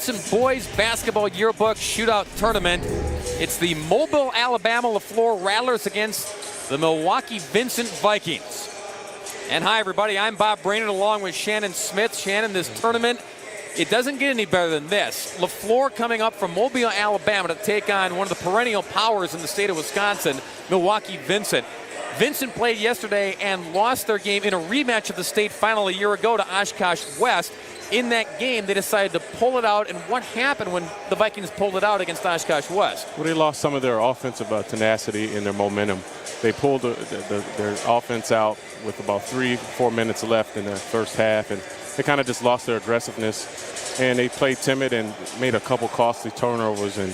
Wisconsin Boys Basketball Yearbook Shootout Tournament. It's the Mobile, Alabama LaFleur Rattlers against the Milwaukee Vincent Vikings. And hi, everybody. I'm Bob Brainerd along with Shannon Smith. Shannon, this tournament, it doesn't get any better than this. LaFleur coming up from Mobile, Alabama to take on one of the perennial powers in the state of Wisconsin, Milwaukee Vincent. Vincent played yesterday and lost their game in a rematch of the state final a year ago to Oshkosh West. In that game, they decided to pull it out. And what happened when the Vikings pulled it out against Oshkosh West? Well, they lost some of their offensive tenacity and their momentum. They pulled their offense out with about 3-4 minutes left in the first half, and they kind of just lost their aggressiveness. And they played timid and made a couple costly turnovers. And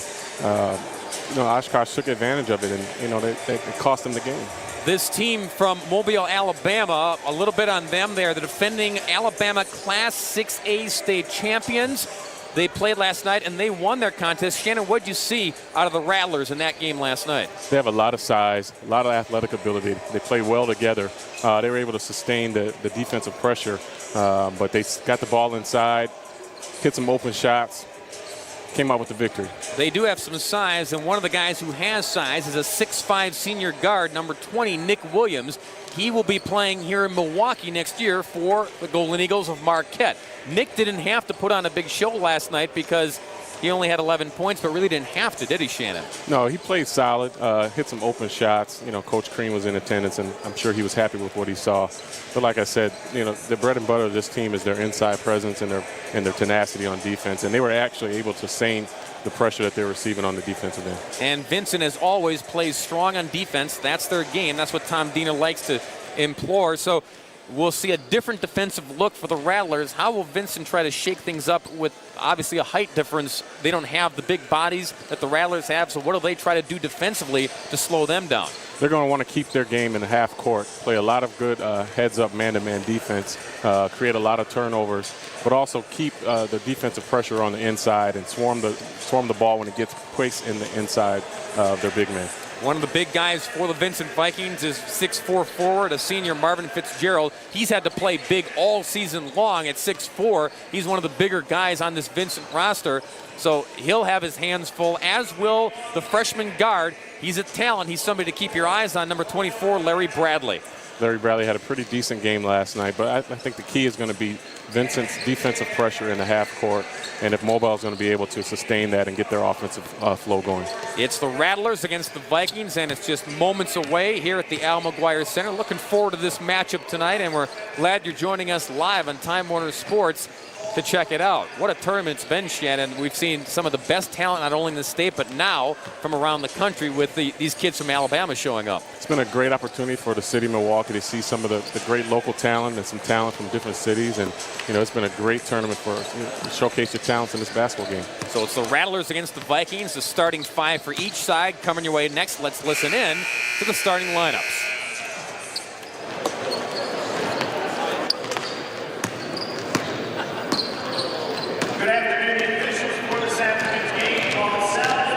Oshkosh took advantage of it, and it cost them the game. This team from Mobile, Alabama, a little bit on them there. The defending Alabama Class 6A state champions. They played last night, and they won their contest. Shannon, what did you see out of the Rattlers in that game last night? They have a lot of size, a lot of athletic ability. They play well together. They were able to sustain the defensive pressure, but they got the ball inside, hit some open shots, came out with the victory. They do have some size, and one of the guys who has size is a 6'5" senior guard, number 20, Nick Williams. He will be playing here in Milwaukee next year for the Golden Eagles of Marquette. Nick didn't have to put on a big show last night because he only had 11 points, but really didn't have to, did he, Shannon? No, he played solid, hit some open shots. Coach Crean was in attendance, and I'm sure he was happy with what he saw. But like I said, the bread and butter of this team is their inside presence and their tenacity on defense, and they were actually able to sustain the pressure that they're receiving on the defensive end. And Vincent, as always, plays strong on defense. That's their game. That's what Tom Dina likes to implore. So we'll see a different defensive look for the Rattlers. How will Vincent try to shake things up with obviously a height difference? They don't have the big bodies that the Rattlers have, so what do they try to do defensively to slow them down? They're going to want to keep their game in the half court, play a lot of good heads-up man-to-man defense, create a lot of turnovers, but also keep the defensive pressure on the inside and swarm the ball when it gets placed in the inside of their big man. One of the big guys for the Vincent Vikings is 6'4" forward, a senior, Marvin Fitzgerald. He's had to play big all season long at 6'4". He's one of the bigger guys on this Vincent roster, so he'll have his hands full, as will the freshman guard. He's a talent. He's somebody to keep your eyes on, number 24, Larry Bradley. Larry Bradley had a pretty decent game last night, but I think the key is going to be Vincent's defensive pressure in the half court, and if Mobile is going to be able to sustain that and get their offensive flow going. It's the Rattlers against the Vikings, and it's just moments away here at the Al McGuire Center. Looking forward to this matchup tonight, and we're glad you're joining us live on Time Warner Sports to check it out. What a tournament it's been, Shannon. We've seen some of the best talent not only in the state but now from around the country with these kids from Alabama showing up. It's been a great opportunity for the city of Milwaukee to see some of the great local talent and some talent from different cities, and it's been a great tournament for to showcase your talents in this basketball game. So it's the Rattlers against the Vikings, the starting five for each side coming your way next. Let's listen in to the starting lineups. Good afternoon, officials for this afternoon's game. On the south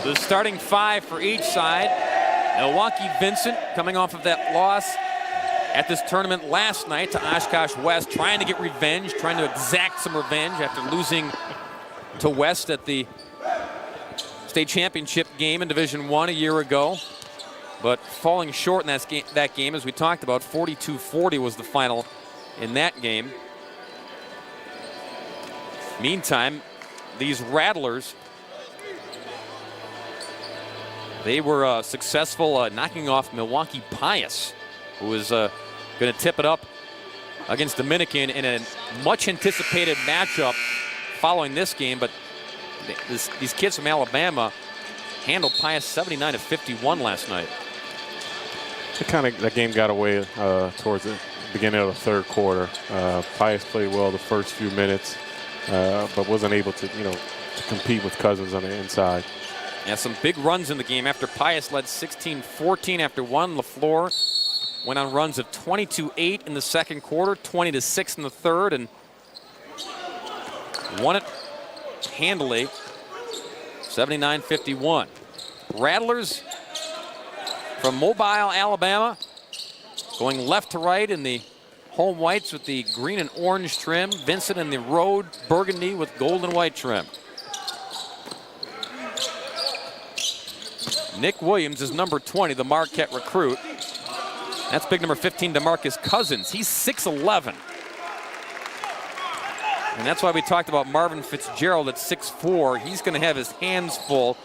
The starting 5 for each side. Milwaukee Vincent coming off of that loss at this tournament last night to Oshkosh West, trying to get revenge, trying to exact some revenge after losing to West at the state championship game in Division I a year ago, but falling short in that game, as we talked about. 42-40 was the final in that game. Meantime, these Rattlers, they were successful knocking off Milwaukee Pius, who was going to tip it up against Dominican in a much anticipated matchup following this game. But these kids from Alabama handled Pius 79-51 last night. That game got away towards the beginning of the third quarter. Pius played well the first few minutes, but wasn't able to, to compete with Cousins on the inside. Yeah, some big runs in the game after Pius led 16-14 after one. LaFleur went on runs of 22-8 in the second quarter, 20-6 in the third, and won it handily, 79-51. Rattlers from Mobile, Alabama, going left to right in the home whites with the green and orange trim. Vincent in the road burgundy with gold and white trim. Nick Williams is number 20, the Marquette recruit. That's big number 15, DeMarcus Cousins. He's 6'11". And that's why we talked about Marvin Fitzgerald at 6'4". He's going to have his hands full,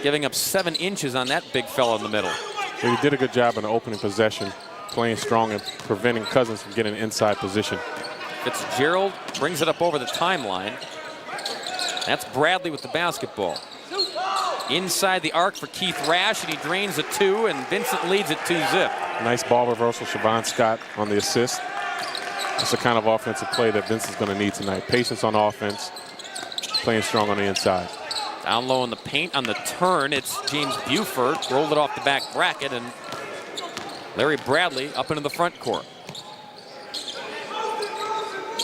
giving up 7 inches on that big fella in the middle. He did a good job in the opening possession, playing strong and preventing Cousins from getting inside position. Fitzgerald brings it up over the timeline. That's Bradley with the basketball. Inside the arc for Keith Rash, and he drains a 2, and Vincent leads it 2-zip. Nice ball reversal, Siobhan Scott on the assist. That's the kind of offensive play that Vincent's going to need tonight. Patience on offense, playing strong on the inside. Down low in the paint on the turn, it's James Buford. Rolled it off the back bracket, and Larry Bradley up into the front court.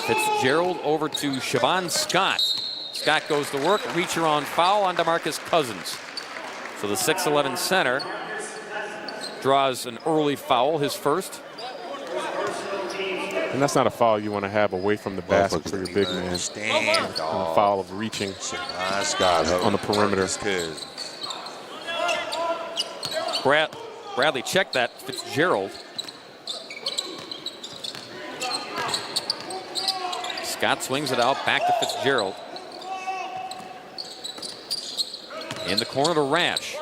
Fitzgerald over to Siobhan Scott. Scott goes to work, reacher on foul on DeMarcus Cousins. So the 6'11" center draws an early foul, his first. And that's not a foul you want to have away from the basket for your big man. A foul of reaching on the perimeter. Bradley checked that. Fitzgerald. Scott swings it out, back to Fitzgerald. In the corner to Rash.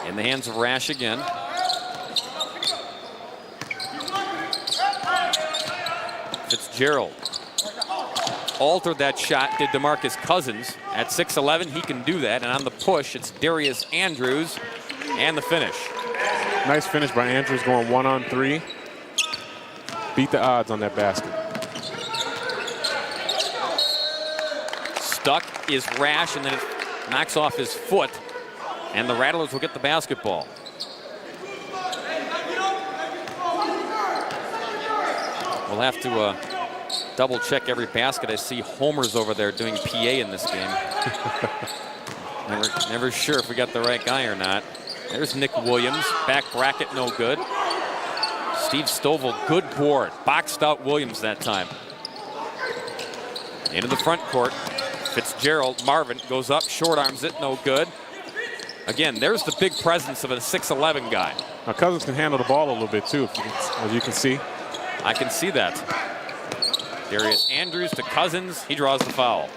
In the hands of Rash again. Fitzgerald altered that shot, did DeMarcus Cousins. At 6'11", he can do that. And on the push, it's Darius Andrews and the finish. Nice finish by Andrews, going 1-on-3. Beat the odds on that basket. Stuck is Rash, and then it knocks off his foot, and the Rattlers will get the basketball. We'll have to double check every basket. I see Homer's over there doing PA in this game. never sure if we got the right guy or not. There's Nick Williams, back bracket no good. Steve Stovall, good board, boxed out Williams that time. Into the front court. Fitzgerald, Marvin goes up, short arms it, no good. Again, there's the big presence of a 6'11" guy. Now Cousins can handle the ball a little bit too, as you can see. I can see that. Darius Andrews to Cousins, he draws the foul.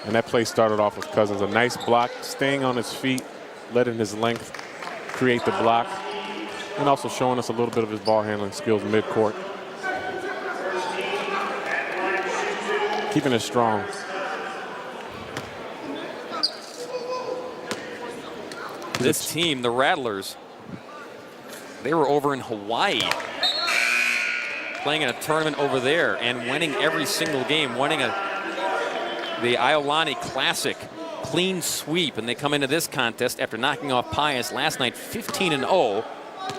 And that play started off with Cousins, a nice block, staying on his feet, letting his length create the block, and also showing us a little bit of his ball handling skills midcourt. Keeping it strong. This team, the Rattlers, they were over in Hawaii playing in a tournament over there and winning every single game, winning the Iolani Classic clean sweep, and they come into this contest after knocking off Pius last night 15-0.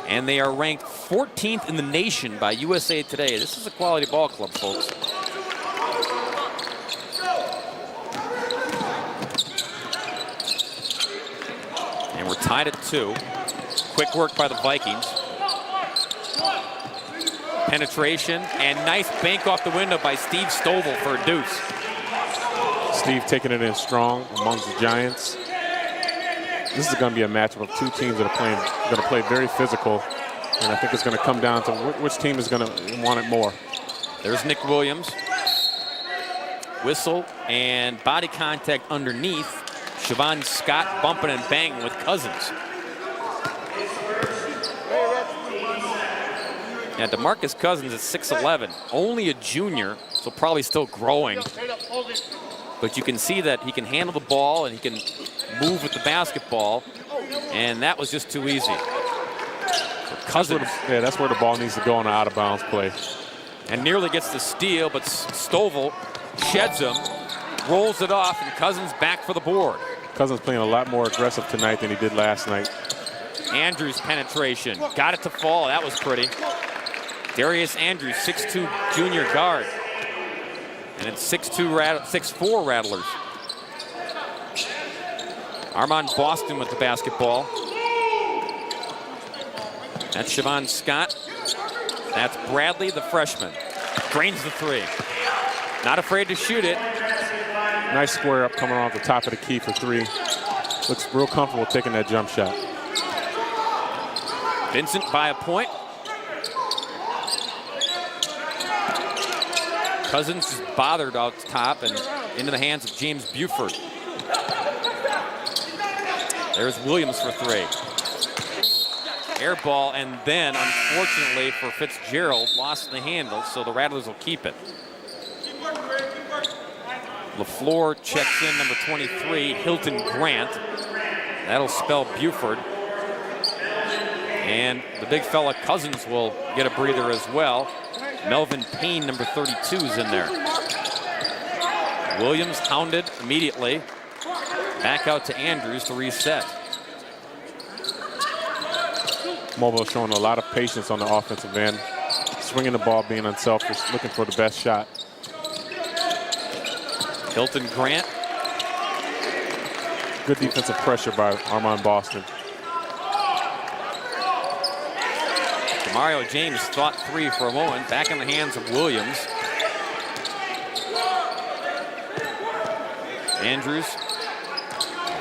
And they are ranked 14th in the nation by USA Today. This is a quality ball club, folks. And we're tied at 2. Quick work by the Vikings. Penetration and nice bank off the window by Steve Stovall for a deuce. Steve taking it in strong amongst the Giants. This is going to be a matchup of two teams that are going to play very physical, and I think it's going to come down to which team is going to want it more. There's Nick Williams. Whistle and body contact underneath. Siobhan Scott bumping and banging with Cousins. Yeah, DeMarcus Cousins is 6'11", only a junior, so probably still growing. But you can see that he can handle the ball and he can move with the basketball, and that was just too easy. Cousins. That's where the ball needs to go on an out-of-bounds play. And nearly gets the steal, but Stovall sheds him, rolls it off, and Cousins back for the board. Cousins playing a lot more aggressive tonight than he did last night. Andrews penetration, got it to fall, that was pretty. Darius Andrews, 6'2" junior guard. And it's 6'4" Rattlers. Armand Boston with the basketball. That's Siobhan Scott. That's Bradley, the freshman. Drains the 3. Not afraid to shoot it. Nice square up coming off the top of the key for 3. Looks real comfortable taking that jump shot. Vincent by a point. Cousins is bothered out top and into the hands of James Buford. There's Williams for 3. Air ball, and then, unfortunately for Fitzgerald, lost the handle, so the Rattlers will keep it. LaFleur checks in, number 23, Hilton Grant. That'll spell Buford. And the big fella Cousins will get a breather as well. Melvin Payne, number 32, is in there. Williams hounded immediately. Back out to Andrews to reset. Mobile showing a lot of patience on the offensive end. Swinging the ball, being unselfish, looking for the best shot. Hilton Grant. Good defensive pressure by Armand Boston. Mario James thought 3 for a moment. Back in the hands of Williams. Andrews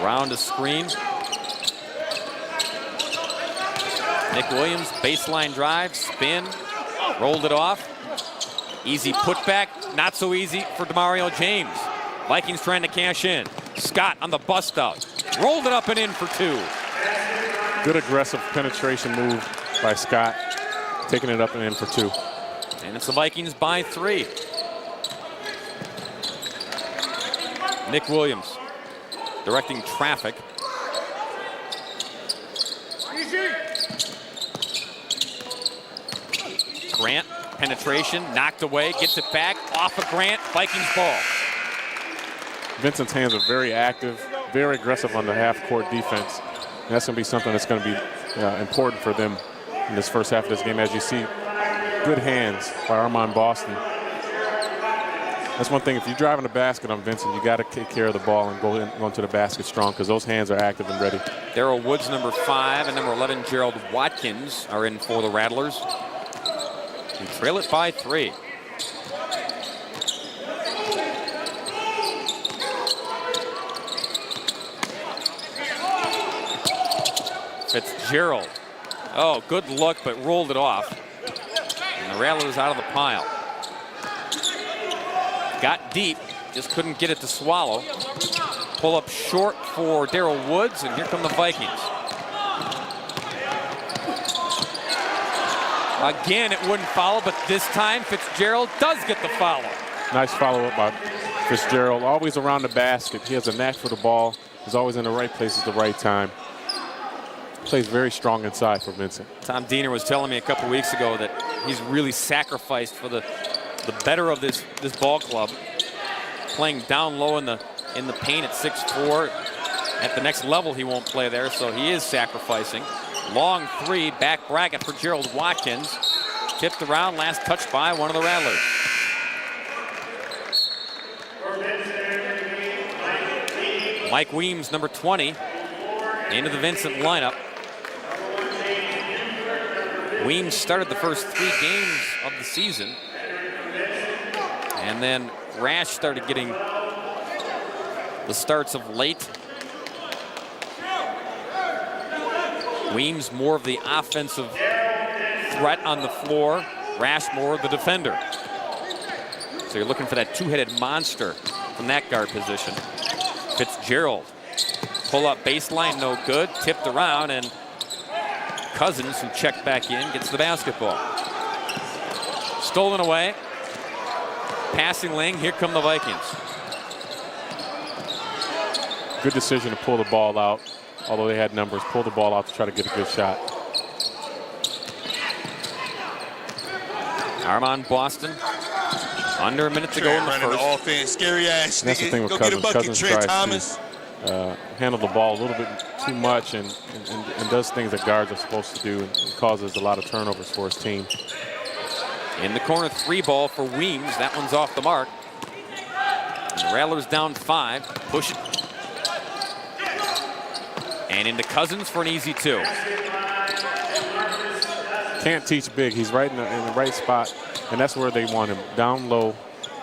around a screen. Nick Williams, baseline drive, spin, rolled it off. Easy putback, not so easy for DeMario James. Vikings trying to cash in. Scott on the bust out. Rolled it up and in for 2. Good aggressive penetration move by Scott. Taking it up and in for 2. And it's the Vikings by 3. Nick Williams directing traffic. Grant, penetration, knocked away, gets it back, off of Grant, Vikings ball. Vincent's hands are very active, very aggressive on the half-court defense. And that's going to be something that's going to be important for them in this first half of this game. As you see, good hands by Armand Boston. That's one thing, if you're driving the basket on Vincent, you got to take care of the ball and go into the basket strong, because those hands are active and ready. Darrell Woods, number 5, and number 11, Gerald Watkins, are in for the Rattlers. We trail it by 3. Fitzgerald. Oh, good look, but rolled it off. And the Rattlers out of the pile. Got deep, just couldn't get it to swallow. Pull up short for Darrell Woods, and here come the Vikings. Again, it wouldn't follow, but this time Fitzgerald does get the follow. Nice follow-up by Fitzgerald. Always around the basket. He has a knack for the ball. He's always in the right place at the right time. Plays very strong inside for Vincent. Tom Diener was telling me a couple weeks ago that he's really sacrificed for the better of this ball club. Playing down low in the paint at 6'4". At the next level, he won't play there, so he is sacrificing. Long three, back bracket for Gerald Watkins. Tipped around, last touch by one of the Rattlers. Mike Weems, number 20, into the Vincent lineup. Weems started the first 3 games of the season. And then Rash started getting the starts of late. Weems more of the offensive threat on the floor. Rash more of the defender. So you're looking for that two-headed monster from that guard position. Fitzgerald, pull up baseline, no good. Tipped around, and Cousins, who checked back in, gets the basketball. Stolen away. Passing lane, here come the Vikings. Good decision to pull the ball out, although they had numbers. Pull the ball out to try to get a good shot. Armand Boston. Under a minute to go in the first. Offense, scary ass. That's the thing with Cousins. Cousins tries to handle the ball a little bit too much and does things that guards are supposed to do and causes a lot of turnovers for his team. In the corner, 3 ball for Weems. That one's off the mark. And the Rattlers down 5. Push it. And into Cousins for an easy 2. Can't teach big. He's right in the right spot, and that's where they want him, down low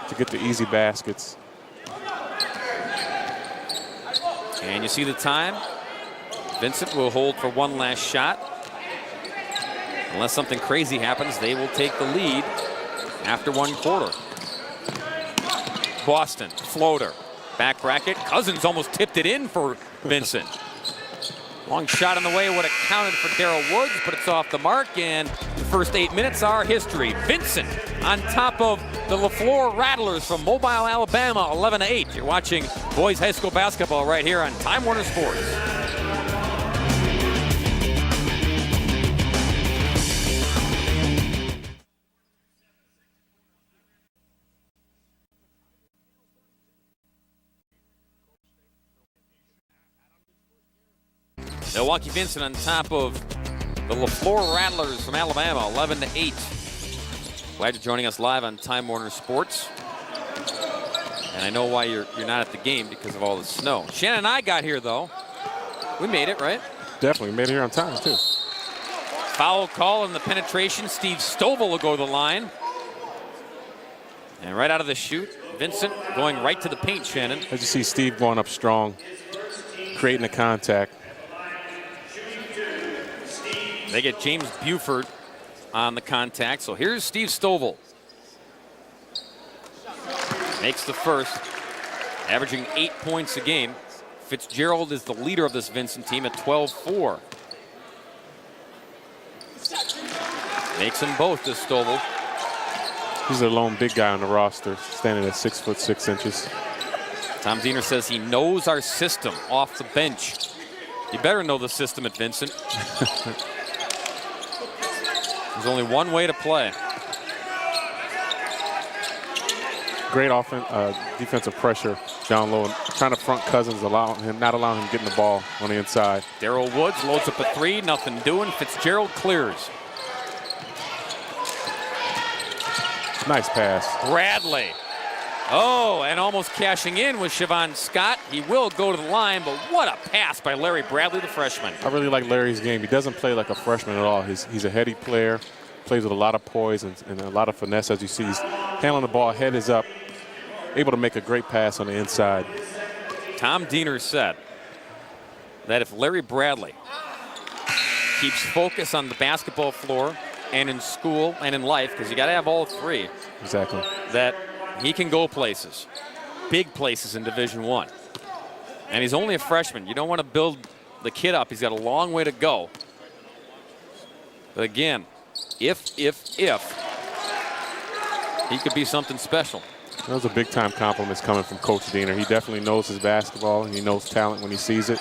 to get the easy baskets. And you see the time. Vincent will hold for one last shot. Unless something crazy happens, they will take the lead after 1 quarter. Boston, floater, back bracket. Cousins almost tipped it in for Vincent. Long shot on the way would have counted for Darrell Woods, but it's off the mark, and the first 8 minutes are history. Vincent on top of the LaFleur Rattlers from Mobile, Alabama, 11-8. You're watching boys high school basketball right here on Time Warner Sports. Milwaukee Vincent on top of the LaFleur Rattlers from Alabama, 11-8. Glad you're joining us live on Time Warner Sports. And I know why you're not at the game, because of all the snow. Shannon and I got here, though. We made it, right? Definitely made it here on time, too. Foul call in the penetration. Steve Stovall will go to the line. And right out of the shoot, Vincent going right to the paint, Shannon. As you see Steve going up strong, creating the contact. They get James Buford on the contact. So here's Steve Stovall. Makes the first, averaging 8 points a game. Fitzgerald is the leader of this Vincent team at 12-4. Makes them both, this Stovall. He's the lone big guy on the roster, standing at 6'6". Tom Diener says he knows our system off the bench. You better know the system at Vincent. There's only one way to play. Great defensive pressure down low, trying to front Cousins, not allowing him getting the ball on the inside. Darrell Woods loads up a 3, nothing doing. Fitzgerald clears. Nice pass. Bradley. Oh, and almost cashing in with Siobhan Scott. He will go to the line, but what a pass by Larry Bradley, the freshman. I really like Larry's game. He doesn't play like a freshman at all. He's a heady player, plays with a lot of poise and a lot of finesse. As you see, he's handling the ball, head is up, able to make a great pass on the inside. Tom Diener said that if Larry Bradley keeps focus on the basketball floor and in school and in life, because you got to have all 3. Exactly. That he can go places, big places in Division I. And he's only a freshman. You don't want to build the kid up. He's got a long way to go. But again, if he could be something special. Those are big-time compliments coming from Coach Diener. He definitely knows his basketball, and he knows talent when he sees it.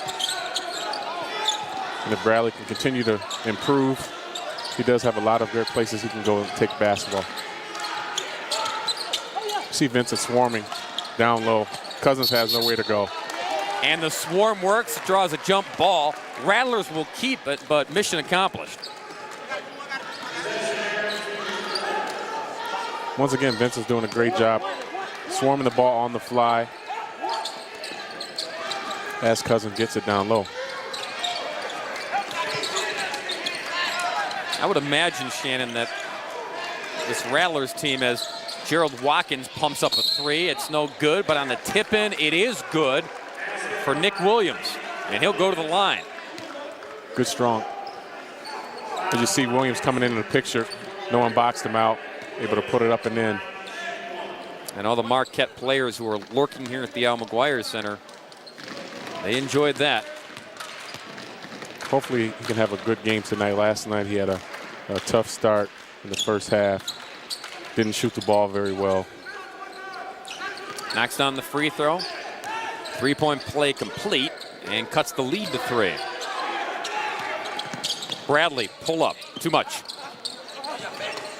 And if Bradley can continue to improve, he does have a lot of great places he can go and take basketball. See Vincent swarming down low. Cousins has nowhere to go. And the swarm works, draws a jump ball. Rattlers will keep it, but mission accomplished. Once again, Vincent's doing a great job swarming the ball on the fly as Cousins gets it down low. I would imagine, Shannon, that this Rattlers team, as Gerald Watkins pumps up a three, it's no good, but on the tip-in, it is good for Nick Williams, and he'll go to the line. Good strong. As you see Williams coming into the picture, no one boxed him out, able to put it up and in. And all the Marquette players who are lurking here at the Al McGuire Center, they enjoyed that. Hopefully he can have a good game tonight. Last night he had a tough start in the first half. Didn't shoot the ball very well. Knocks down the free throw. Three-point play complete and cuts the lead to 3. Bradley, pull up, too much.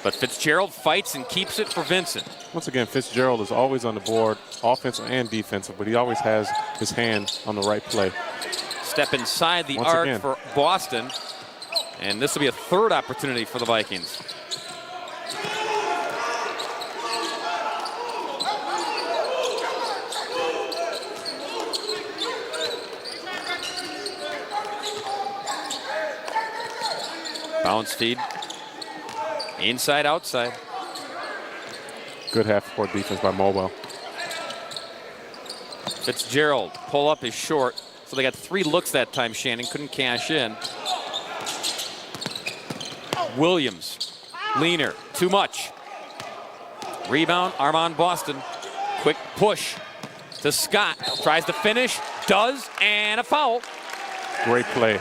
But Fitzgerald fights and keeps it for Vincent. Once again, Fitzgerald is always on the board, offensive and defensive, but he always has his hand on the right play. Step inside the Once arc again for Boston. And this will be a third opportunity for the Vikings. Bounce feed. Inside, outside. Good half-court defense by Mobile. Fitzgerald, pull up is short. So they got 3 looks that time, Shannon. Couldn't cash in. Williams, leaner, too much. Rebound, Armand Boston. Quick push to Scott. Tries to finish, does, and a foul. Great play.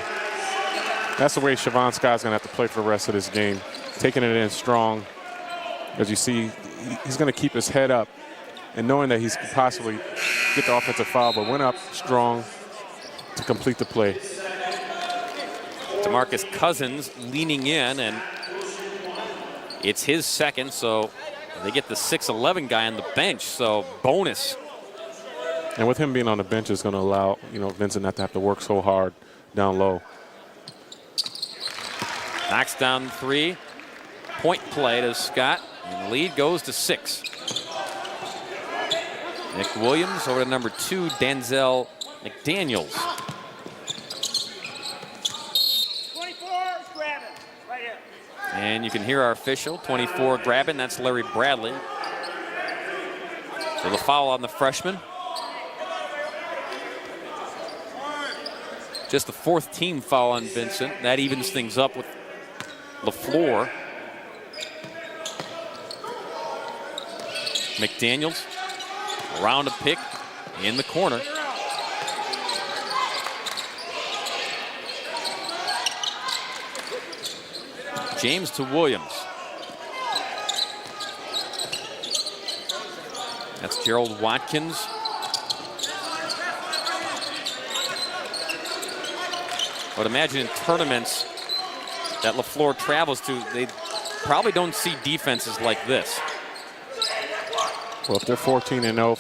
That's the way Siobhan Scott's going to have to play for the rest of this game. Taking it in strong. As you see, he's going to keep his head up and knowing that he's possibly get the offensive foul, but went up strong to complete the play. DeMarcus Cousins leaning in, and it's his second, so they get the 6'11" guy on the bench, so bonus. And with him being on the bench is going to allow, Vincent not to have to work so hard down low. Knocks down 3. Point play to Scott, and the lead goes to 6. Nick Williams over to number 2, Denzel McDaniels. 24 is grabbing right here. And you can hear our official, 24 grabbing, that's Larry Bradley. So the foul on the freshman. Just the 4th team foul on Vincent. That evens things up with LaFleur. McDaniels around a pick in the corner. James to Williams. That's Gerald Watkins. I would imagine in tournaments that LaFleur travels to, they probably don't see defenses like this. Well, if they're 14-0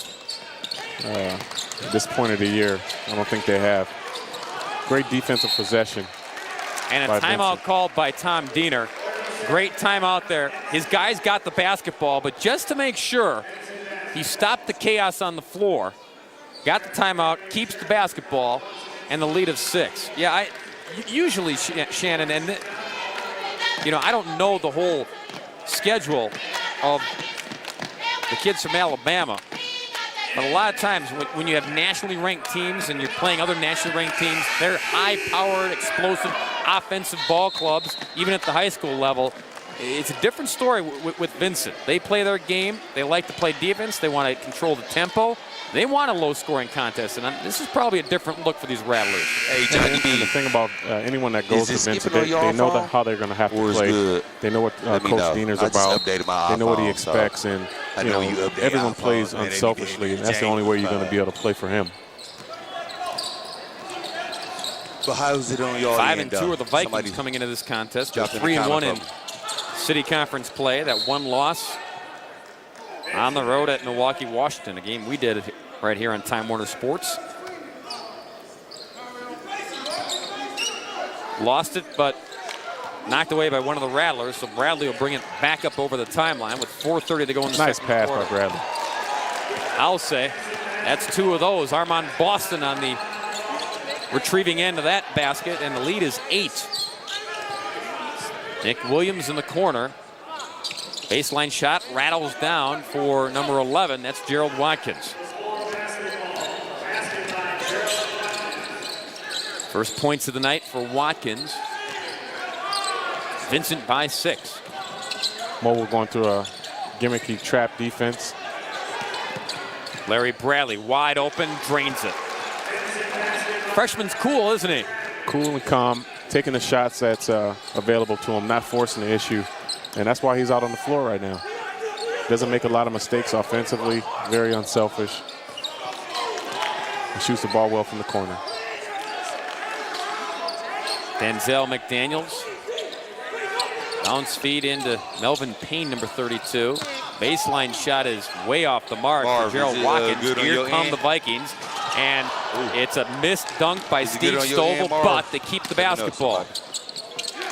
at this point of the year, I don't think they have. Great defensive possession. And a timeout called by Tom Diener. Great timeout there. His guys got the basketball, but just to make sure, he stopped the chaos on the floor, got the timeout, keeps the basketball, and the lead of 6. Yeah, usually, Shannon, and I don't know the whole schedule of the kids from Alabama, but a lot of times when you have nationally ranked teams and you're playing other nationally ranked teams, they're high-powered, explosive, offensive ball clubs, even at the high school level. It's a different story with Vincent. They play their game. They like to play defense. They want to control the tempo. They want a low-scoring contest, and this is probably a different look for these Rattlers. Hey, Johnny B. And the thing about anyone that goes to Vincent, on they know how they're going to have to play. Good? They know what Coach Diener's about. They know what he expects, and everyone plays unselfishly, and that's the only way you're going to be able to play for him. But how is it on your 5-2 are the Vikings coming into this contest. They're 3-1 in city conference play. That one loss on the road at Milwaukee, Washington, a game we did right here on Time Warner Sports. Lost it, but knocked away by one of the Rattlers. So Bradley will bring it back up over the timeline with 4:30 to go in the Nice second pass quarter. by Bradley. I'll say that's 2 of those. Armand Boston on the retrieving end of that basket, and the lead is 8. Nick Williams in the corner. Baseline shot rattles down for number 11. That's Gerald Watkins. First points of the night for Watkins. Vincent by 6. Mobile going through a gimmicky trap defense. Larry Bradley wide open, drains it. Freshman's cool, isn't he? Cool and calm, taking the shots that's available to him, not forcing the issue. And that's why he's out on the floor right now. Doesn't make a lot of mistakes offensively, very unselfish. He shoots the ball well from the corner. Denzel McDaniels. Bounce feed into Melvin Payne, number 32. Baseline shot is way off the mark for Gerald Watkins. Here come the Vikings. And it's a missed dunk by Steve Stovall, but they keep the basketball.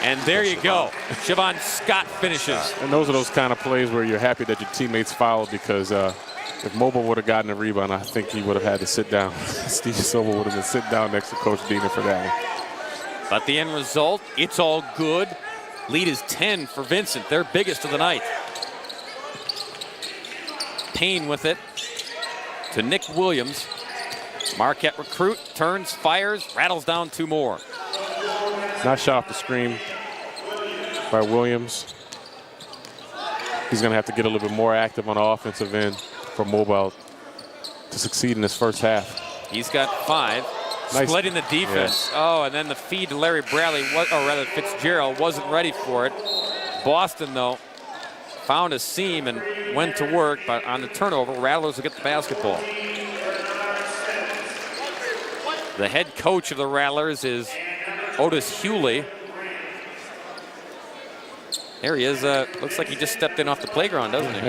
And there you go. Siobhan Scott finishes. And those are those kind of plays where you're happy that your teammates fouled, because if Mobile would have gotten a rebound, I think he would have had to sit down. Steve Stovall would have been sitting down next to Coach Diener for that one. But the end result, it's all good. Lead is 10 for Vincent, their biggest of the night. Payne with it to Nick Williams. Marquette recruit, turns, fires, rattles down 2 more. Nice shot off the screen by Williams. He's going to have to get a little bit more active on the offensive end for Mobile to succeed in this first half. He's got 5. Nice. Splitting the defense. Yeah. Oh, and then the feed to Larry Bradley, or rather Fitzgerald, wasn't ready for it. Boston, though, found a seam and went to work, but on the turnover, Rattlers will get the basketball. The head coach of the Rattlers is Otis Hewley. There he is. Looks like he just stepped in off the playground, doesn't he?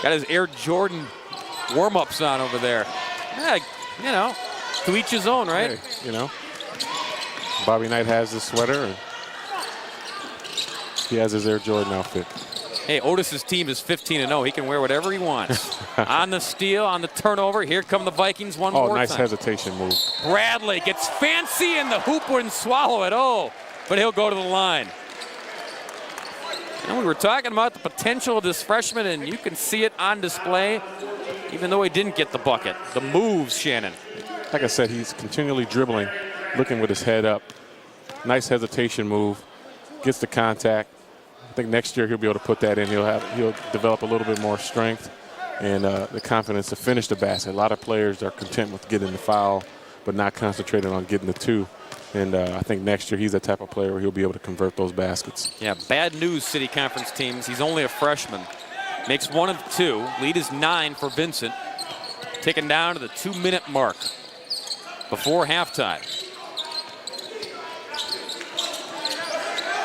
Got his Air Jordan warm-ups on over there. Yeah, you know, to each his own, right? Hey, you know, Bobby Knight has this sweater, and he has his Air Jordan outfit. Hey, Otis's team is 15-0. He can wear whatever he wants. On the steal, on the turnover. Here come the Vikings one more time. Oh, nice hesitation move. Bradley gets fancy, and the hoop wouldn't swallow it. Oh, but he'll go to the line. And we were talking about the potential of this freshman, and you can see it on display, even though he didn't get the bucket. The moves, Shannon. Like I said, he's continually dribbling, looking with his head up. Nice hesitation move. Gets the contact. I think next year he'll be able to put that in. He'll develop a little bit more strength and the confidence to finish the basket. A lot of players are content with getting the foul, but not concentrating on getting the 2. And I think next year he's the type of player where he'll be able to convert those baskets. Yeah, bad news, City Conference teams. He's only a freshman. Makes 1 of 2. Lead is 9 for Vincent. Taken down to the 2-minute mark before halftime.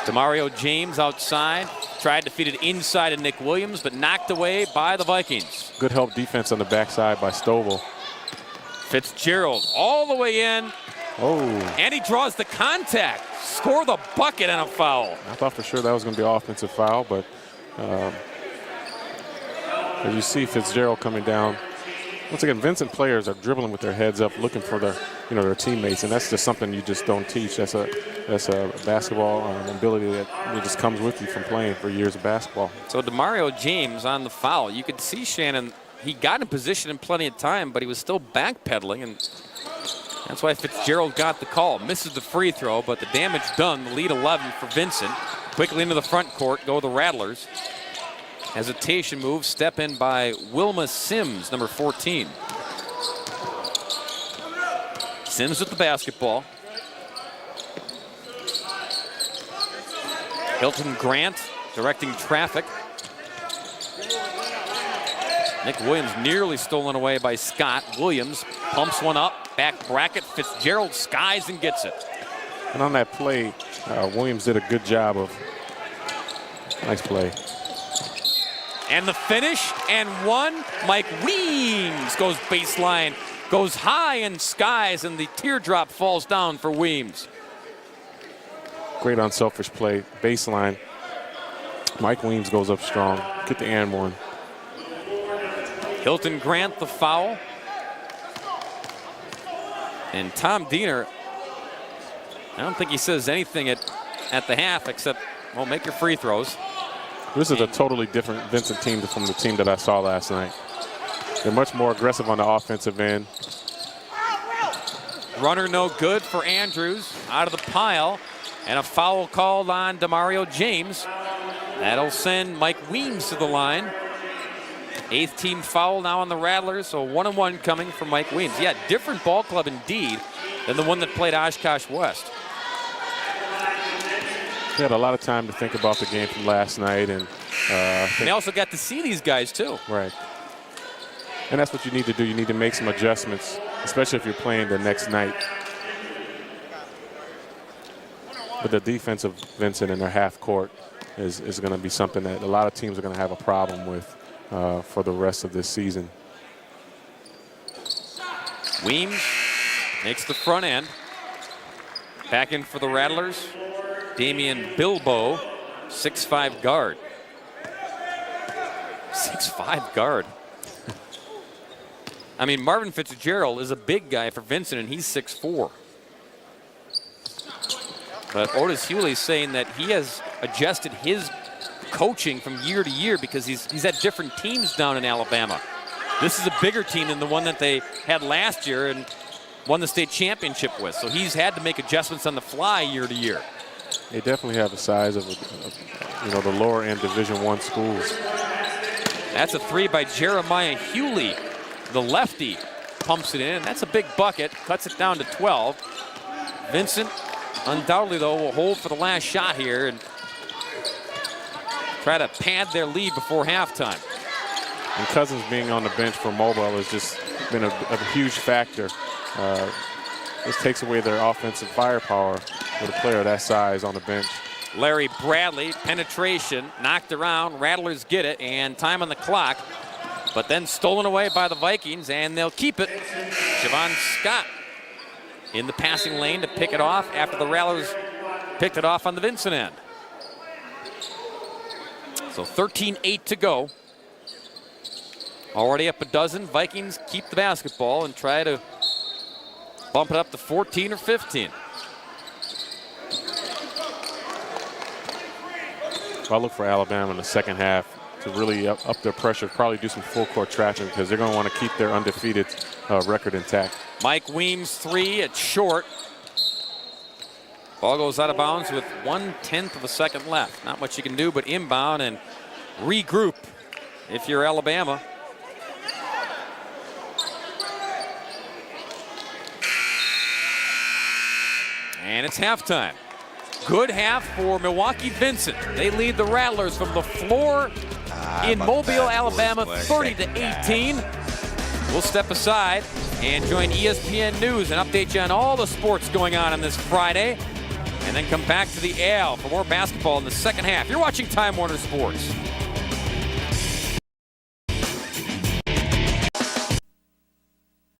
Demario James outside. Tried to feed it inside of Nick Williams, but knocked away by the Vikings. Good help defense on the backside by Stovall. Fitzgerald all the way in. Oh. And he draws the contact. Score the bucket and a foul. I thought for sure that was going to be an offensive foul, but as you see Fitzgerald coming down. Once again, Vincent players are dribbling with their heads up, looking for their teammates, and that's just something you just don't teach. That's a basketball ability that just comes with you from playing for years of basketball. So Demario James on the foul. You could see Shannon. He got in position in plenty of time, but he was still backpedaling, and that's why Fitzgerald got the call. Misses the free throw, but the damage done. The lead 11 for Vincent. Quickly into the front court go the Rattlers. Hesitation move, step in by Wilma Sims, number 14. Sims with the basketball. Hilton Grant directing traffic. Nick Williams nearly stolen away by Scott. Williams pumps one up, back bracket. Fitzgerald skies and gets it. And on that play, Williams did a good job of nice play. And the finish, and one. Mike Weems goes baseline goes high in skies, and the teardrop falls down for Weems. Great unselfish play. Baseline. Mike Weems goes up strong. Get the and one. Hilton Grant the foul. And Tom Diener, I don't think he says anything at the half except, well, make your free throws. This is a totally different Vincent team from the team that I saw last night. They're much more aggressive on the offensive end. Runner no good for Andrews, out of the pile, and a foul called on Demario James. That'll send Mike Weems to the line. 8th team foul now on the Rattlers, so 1-1 coming from Mike Weems. Yeah, different ball club indeed than the one that played Oshkosh West. They had a lot of time to think about the game from last night, and they also got to see these guys too. Right. And that's what you need to do. You need to make some adjustments, especially if you're playing the next night. But the defense of Vincent in their half court is going to be something that a lot of teams are going to have a problem with for the rest of this season. Weems makes the front end. Back in for the Rattlers, Damian Bilbo, 6'5" guard. 6'5" guard. I mean, Marvin Fitzgerald is a big guy for Vincent, and he's 6'4". But Otis Hewley's saying that he has adjusted his coaching from year to year because he's had different teams down in Alabama. This is a bigger team than the one that they had last year and won the state championship with. So he's had to make adjustments on the fly year to year. They definitely have the size of the lower end Division I schools. That's a three by Jeremiah Hewley. The lefty pumps it in. That's a big bucket. Cuts it down to 12. Vincent, undoubtedly, though, will hold for the last shot here and try to pad their lead before halftime. And Cousins being on the bench for Mobile has just been a huge factor. This takes away their offensive firepower with a player that size on the bench. Larry Bradley, penetration, knocked around. Rattlers get it, and time on the clock. But then stolen away by the Vikings, and they'll keep it. Siobhan Scott in the passing lane to pick it off after the Rattlers picked it off on the Vincent end. So 13-8 to go. Already up a dozen. Vikings keep the basketball and try to bump it up to 14 or 15. I'll look for Alabama in the second half to really up their pressure, probably do some full court traffic because they're going to want to keep their undefeated record intact. Mike Weems' three, it's short. Ball goes out of bounds with 1/10 of a second left. Not much you can do but inbound and regroup if you're Alabama. And it's halftime. Good half for Milwaukee Vincent. They lead the Rattlers from the floor in Mobile, Alabama, 30-18. We'll step aside and join ESPN News and update you on all the sports going on this Friday. And then come back to the AL for more basketball in the second half. You're watching Time Warner Sports.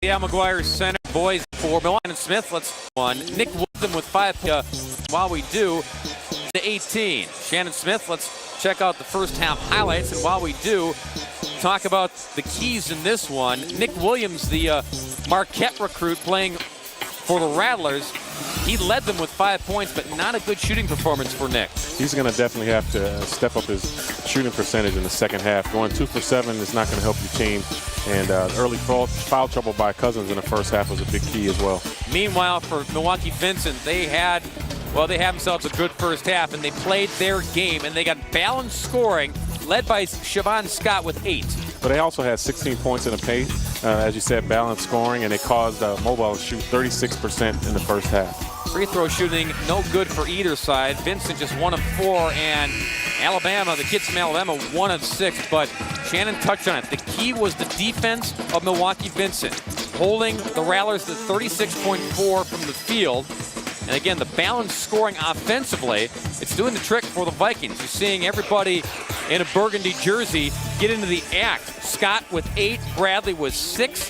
The Al McGuire Center boys for Milwaukee Smith. Let's on Nick Wilson with 5 while we do to 18. Shannon Smith, let's check out the first half highlights. And while we do, talk about the keys in this one. Nick Williams, the Marquette recruit playing for the Rattlers, he led them with 5 points, but not a good shooting performance for Nick. He's going to definitely have to step up his shooting percentage in the second half. Going 2 for 7 is not going to help your team. And early foul trouble by Cousins in the first half was a big key as well. Meanwhile, for Milwaukee Vincent, they had themselves a good first half, and they played their game, and they got balanced scoring, led by Siobhan Scott with 8. But they also had 16 points in the paint, as you said, balanced scoring, and it caused Mobile to shoot 36% in the first half. Free throw shooting no good for either side. Vincent just 1 of 4, and Alabama, the kids from Alabama, 1 of 6. But Shannon touched on it. The key was the defense of Milwaukee Vincent, holding the Rattlers to 36.4 from the field. And again, the balanced scoring offensively, it's doing the trick for the Vikings. You're seeing everybody in a burgundy jersey get into the act. Scott with 8, Bradley with 6.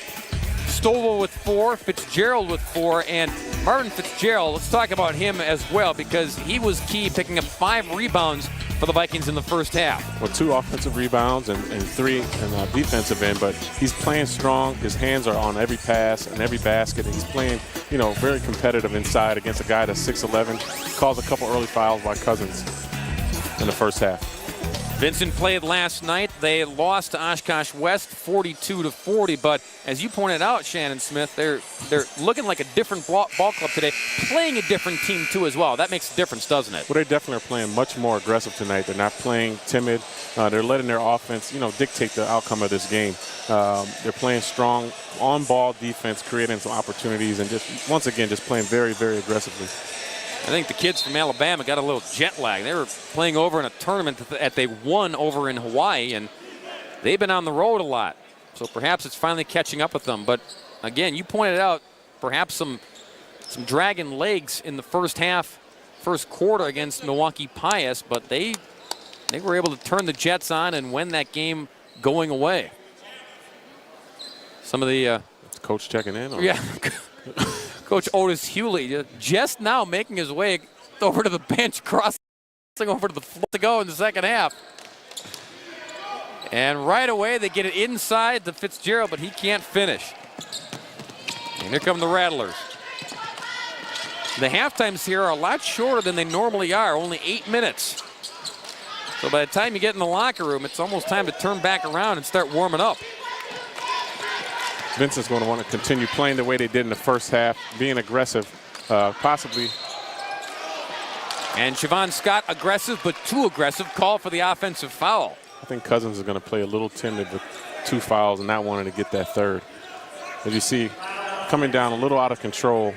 Stovall with 4, Fitzgerald with 4, and Marvin Fitzgerald, let's talk about him as well because he was key, picking up 5 rebounds for the Vikings in the first half. Well, 2 offensive rebounds and 3 in defensive end, but he's playing strong. His hands are on every pass and every basket, and he's playing, you know, very competitive inside against a guy that's 6'11", calls a couple early fouls by Cousins in the first half. Vincent played last night. They lost to Oshkosh West 42-40, but as you pointed out, Shannon Smith, they're looking like a different ball club today, playing a different team too as well. That makes a difference, doesn't it? Well, they definitely are playing much more aggressive tonight. They're not playing timid. They're letting their offense, you know, dictate the outcome of this game. They're playing strong on-ball defense, creating some opportunities, and just once again, just playing very, very aggressively. I think the kids from Alabama got a little jet lag. They were playing over in a tournament that they won over in Hawaii, and they've been on the road a lot. So perhaps it's finally catching up with them. But again, you pointed out perhaps some dragging legs in the first half, first quarter against Milwaukee Pius, but they were able to turn the Jets on and win that game going away. Some of the Coach checking in? Or? Yeah. Coach Otis Hewley just now making his way over to the bench, crossing over to the floor to go in the second half. And right away they get it inside to Fitzgerald, but he can't finish. And here come the Rattlers. The half times here are a lot shorter than they normally are, only 8 minutes. So by the time you get in the locker room, it's almost time to turn back around and start warming up. Vincent's going to want to continue playing the way they did in the first half, being aggressive, possibly. And Siobhan Scott, aggressive, but too aggressive, call for the offensive foul. I think Cousins is going to play a little timid with 2 fouls and not wanting to get that third. As you see, coming down a little out of control,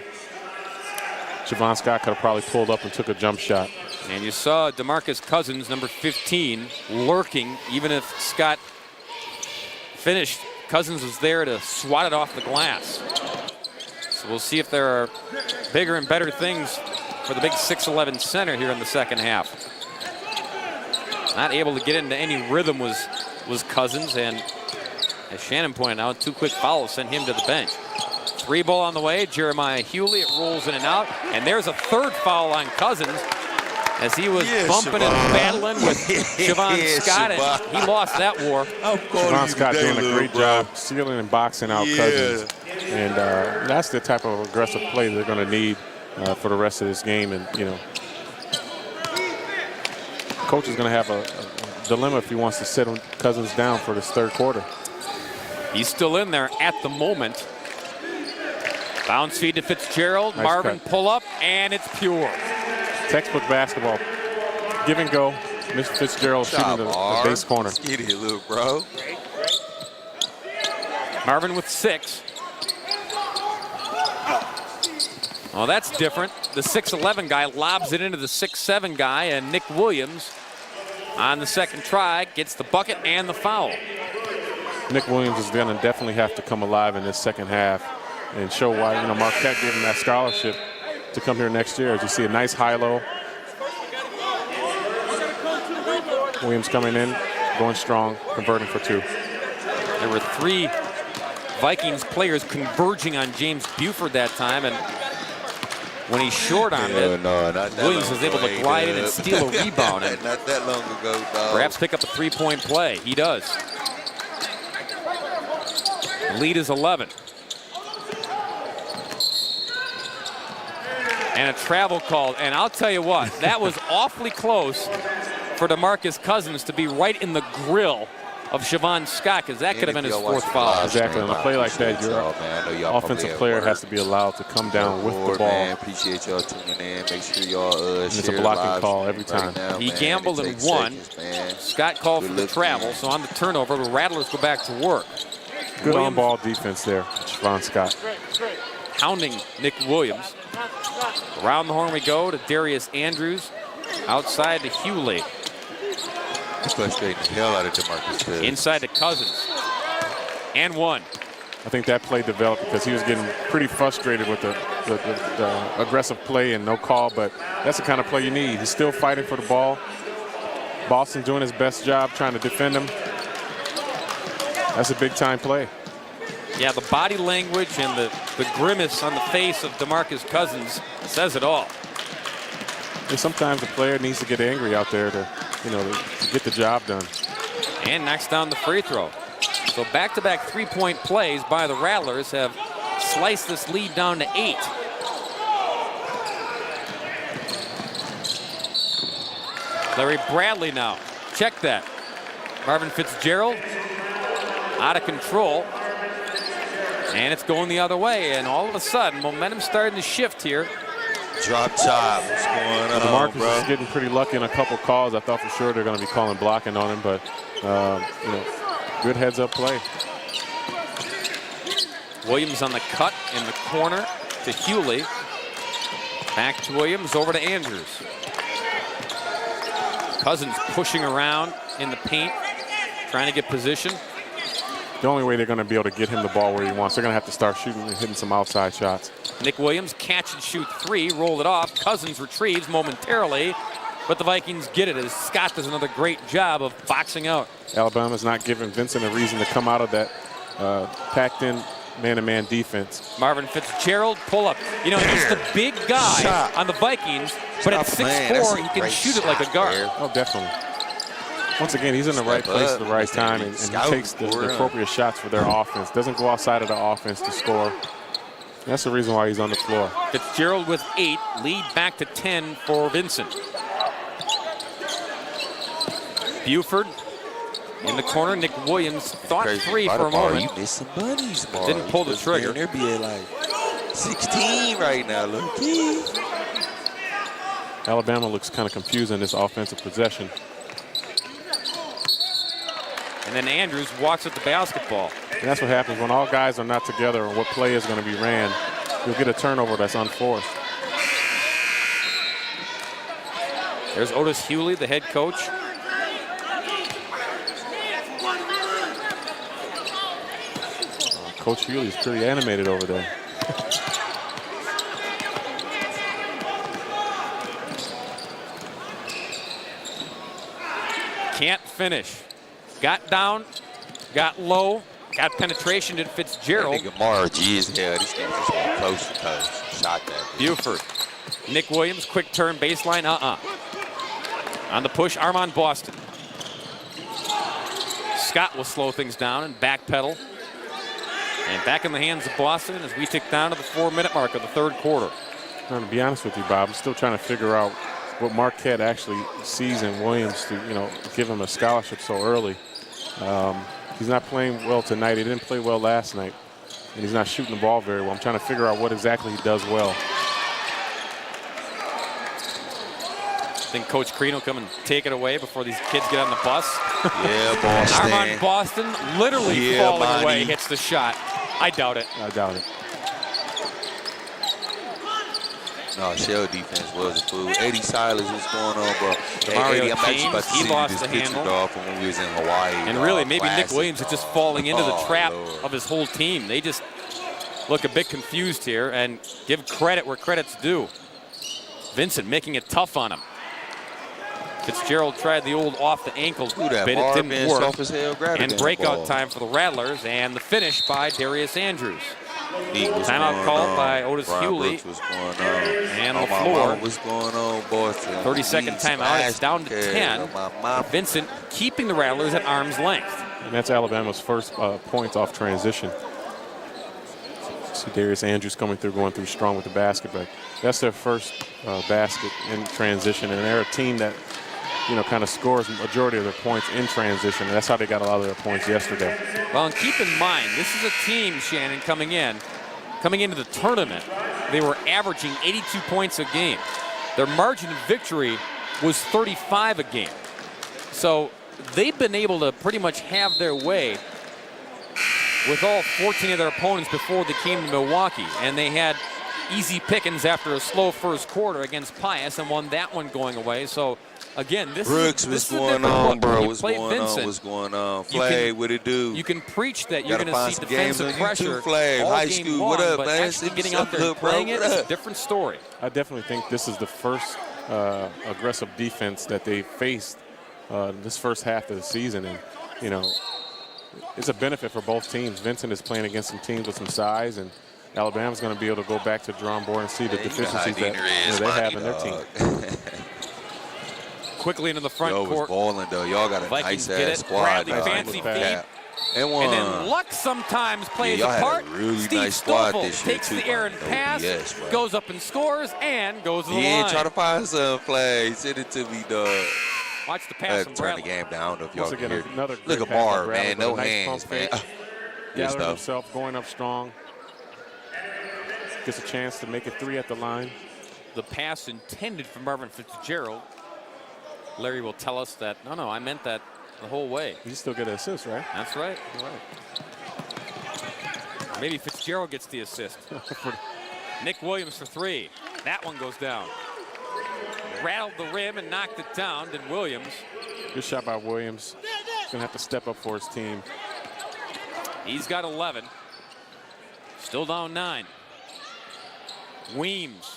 Siobhan Scott could have probably pulled up and took a jump shot. And you saw DeMarcus Cousins, number 15, lurking. Even if Scott finished, Cousins was there to swat it off the glass. So we'll see if there are bigger and better things for the big 6'11" center here in the second half. Not able to get into any rhythm was Cousins, and as Shannon pointed out, 2 quick fouls sent him to the bench. 3 ball on the way, Jeremiah Hewley, it rolls in and out, and there's a 3rd foul on Cousins as he was bumping and battling with Siobhan Scott, and he lost that war. Siobhan Scott doing a great job sealing and boxing out Cousins. And that's the type of aggressive play they're going to need for the rest of this game. And, you know, coach is going to have a dilemma if he wants to sit Cousins down for this 3rd quarter. He's still in there at the moment. Bounce feed to Fitzgerald. Nice Marvin cut. pull up, and it's pure. Textbook basketball. Give and go. Mr. Fitzgerald shooting the base corner. Get it, little bro. Marvin with 6. Oh, that's different. The 6'11" guy lobs it into the 6'7" guy, and Nick Williams on the second try gets the bucket and the foul. Nick Williams is going to definitely have to come alive in this second half and show why, you know, Marquette gave him that scholarship to come here next year. As you see, a nice high-low. Williams coming in, going strong, converting for 2. There were 3 Vikings players converging on James Buford that time, and when he's short on it, Williams was able to glide in and steal a rebound and not that long ago, dog. perhaps pick up a 3-point play. He does. The lead is 11. And a travel call, and I'll tell you what, that was awfully close for DeMarcus Cousins to be right in the grill of Siobhan Scott, because that could have been his 4th foul. Exactly. On a play like that, your offensive player has to be allowed to come down with the ball. Man, appreciate y'all tuning in. Make sure y'all it's a blocking call every time. He gambled and won. Scott called for the travel, so on the turnover, the Rattlers go back to work. Good on-ball defense there, Siobhan Scott. Hounding Nick Williams. Around the horn we go to Darius Andrews. Outside to Hewley. He's frustrating the hell out of DeMarcus. Inside to Cousins. And 1. I think that play developed because he was getting pretty frustrated with the aggressive play and no call, but that's the kind of play you need. He's still fighting for the ball. Boston doing his best job trying to defend him. That's a big-time play. Yeah, the body language and the grimace on the face of DeMarcus Cousins says it all. And sometimes a player needs to get angry out there to, to get the job done. And knocks down the free throw. So back-to-back three-point plays by the Rattlers have sliced this lead down to 8. Larry Bradley now. Check that. Marvin Fitzgerald out of control. And it's going the other way. And all of a sudden, momentum's starting to shift here. Drop top. What's going on, DeMarcus bro? is getting pretty lucky in a couple calls. I thought for sure they're going to be calling blocking on him, but good heads-up play. Williams on the cut in the corner to Hewley. Back to Williams, over to Andrews. Cousins pushing around in the paint, trying to get position. The only way they're going to be able to get him the ball where he wants, they're going to have to start shooting and hitting some outside shots. Nick Williams, catch and shoot 3, roll it off. Cousins retrieves momentarily, but the Vikings get it as Scott does another great job of boxing out. Alabama's not giving Vincent a reason to come out of that packed-in man-to-man defense. Marvin Fitzgerald, pull up. He's the big guy on the Vikings, but at 6'4", he can shoot it like a guard. Oh, definitely. Once again, he's in the right place at the right time, and he takes the appropriate shots for their offense. Doesn't go outside of the offense to score. That's the reason why he's on the floor. Fitzgerald with 8, lead back to 10 for Vincent. Buford in the corner. Nick Williams thought 3 for a moment. You missing bunnies, Bar. Didn't pull the trigger. They're being like 16 right now, look. Alabama looks kind of confused in this offensive possession. And then Andrews walks at the basketball. And that's what happens when all guys are not together and what play is going to be ran. You'll get a turnover that's unforced. There's Otis Hewley, the head coach. Coach Hewley's pretty animated over there. Can't finish. Got down, got low, got penetration to Fitzgerald. That nigga Mara G is hell. This nigga just went close to post. Shot that. Buford. Nick Williams, quick turn baseline, On the push, Armand Boston. Scott will slow things down and backpedal. And back in the hands of Boston as we tick down to the 4-minute mark of the third quarter. Now, to be honest with you, Bob, I'm still trying to figure out what Marquette actually sees in Williams to, give him a scholarship so early. He's not playing well tonight. He didn't play well last night, and he's not shooting the ball very well. I'm trying to figure out what exactly he does well. I think Coach Crean will come and take it away before these kids get on the bus. Yeah, Boston. Armand Boston literally falling away, hits the shot. I doubt it. I doubt it. No, shell defense was a fool. Eddie Silas, what's going on, bro? Mario Eddie, I'm actually about to James, he see lost this the picture, handle. dog, from when we was in Hawaii. And dog. really, maybe Classic, Nick Williams is just dog. falling into the trap Lord. of his whole team. They just look a bit confused here, and give credit where credit's due. Vincent making it tough on him. Fitzgerald tried the old off the ankle Ooh, that bit. It didn't Marvin work. soft as hell, grab it And in breakout the ball. time for the Rattlers, and the finish by Darius Andrews. What's Timeout going called on? by Otis Brian Hewley. Brooks, what's going on? And Oh, on the my floor. mama, what's going on, Boston? 30-second timeout. It's down to 10. Oh, my mama. Vincent keeping the Rattlers at arm's length. And that's Alabama's first points off transition. See Darius Andrews coming through, going through strong with the basket, but that's their first basket in transition, and they're a team that, kind of scores majority of their points in transition. And that's how they got a lot of their points yesterday. Well, and keep in mind, this is a team, Shannon, coming into the tournament, they were averaging 82 points a game. Their margin of victory was 35 a game. So they've been able to pretty much have their way with all 14 of their opponents before they came to Milwaukee. And they had easy pickings after a slow first quarter against Pius and won that one going away. So again, this Brooks, is what's a going different on, look. bro? When you What's play going Vincent, on? What's going on? you can- Flag, what it do? You can preach that you're Gotta going to find see some games defensive on pressure YouTube, Flag. all High game school, long, what up, but man? actually See getting what's out there up, and bro? playing it What is a up? different story. I definitely think this is the first aggressive defense that they faced this first half of the season. And, it's a benefit for both teams. Vincent is playing against some teams with some size, and Alabama's going to be able to go back to the drawing board and see the deficiencies that they have in their team. Quickly into the front Yo, court. was balling though. Y'all got a Vikings nice get ass it. squad. Bradley dog. fancy Yeah. feed. And one. And then luck sometimes plays y'all a had a part. really Steve nice squad Stoffel this year, takes too, the bro. errant No pass, BS, bro. goes up and scores, and goes to the He line. ain't trying to find some play. Send it to me, dog. Watch the I pass had from to turn the Bradley. game down. I don't know if y'all Once can again, hear. another Look great at pass by Marv, Bradley man. with a No nice hands, pump man. fake. Good Gathering stuff. himself, going up strong. Gets a chance to make it 3 at the line. The pass intended for Marvin Fitzgerald. Larry will tell us that, no, I meant that the whole way. You still get an assist, right? That's right. You're right. Maybe Fitzgerald gets the assist. Nick Williams for 3. That one goes down. Rattled the rim and knocked it down. Then Williams. Good shot by Williams. He's going to have to step up for his team. He's got 11. Still down 9. Weems.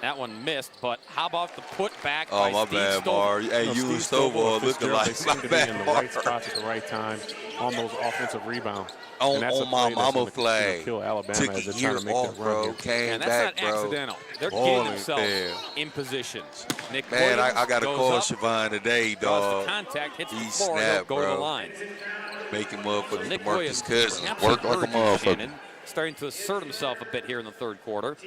That one missed, but how about the putback by Oh, my Steve bad, Stover? Mar. Hey, you and Stovall looking They like seem my to be in bad, the Mar. right spots at the right time on those offensive rebounds. On And that's a my play that's mama gonna, flag. kill Alabama Took as a they're year trying to make off, that run bro. here. Came And that's back, not bro. accidental. They're Balling getting themselves fair. in positions. Nick Man, Williams I got to goes call up, Siobhan today, draws dog. the contact, hits He the floor, snapped, he'll go to the bro. line. Making motherfuckers, Nick DeMarcus Williams, Cousins perhaps work like a encouraging motherfucker. Shannon, starting to assert himself a bit here in the third quarter.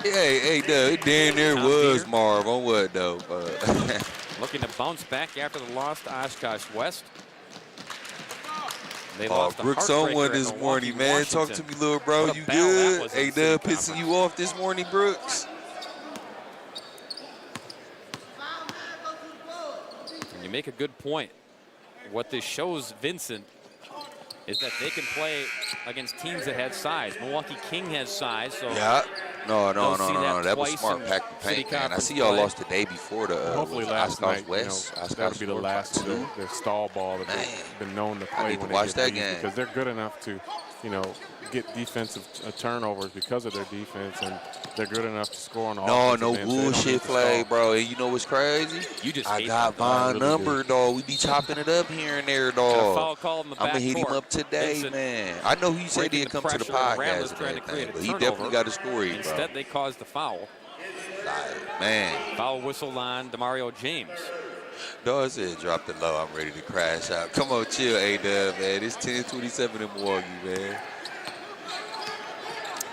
Hey, Doug, it damn near Tom was Peter. Marv. On what, though? Looking to bounce back after the loss to Oshkosh West. They Oh, lost to Brooks heartbreaker on one at this Milwaukee, morning, man. Talk to Washington. me, little bro. What a You battle that good? was in Hey, the city Doug, pissing conference. you off this morning, Brooks? And you make a good point. What this shows Vincent is that they can play against teams that have size. Milwaukee King has size, so Yeah. No. They'll see that That was twice smart. in Pack the city paint, man. I conference see y'all play. lost the day before the Hopefully was it last Oshkosh night, West. that'll be the last of two. their stall ball that Man. they've been known to I play need to when watch they that get leads, game. because they're good enough to, get defensive turnovers because of their defense, and they're good enough to score on the No offensive end, so they don't need bullshit to flag, stall. bro. And you know what's crazy? you just I hate got that. my really number, dog. We be chopping it up here and there, And a foul dog. call in the I'm back gonna hit him court. up today, Vincent man. I know he said breaking he'd the come to the pressure, and Rattlers podcast and trying to create everything, a but he turnover. definitely got a story, bro. Instead, they caused the foul. Like, man, Foul whistle on Demario James. dog said drop the low. I'm ready to crash out. Come on, chill, A-Dub, man. It's 10-27 in Milwaukee, man.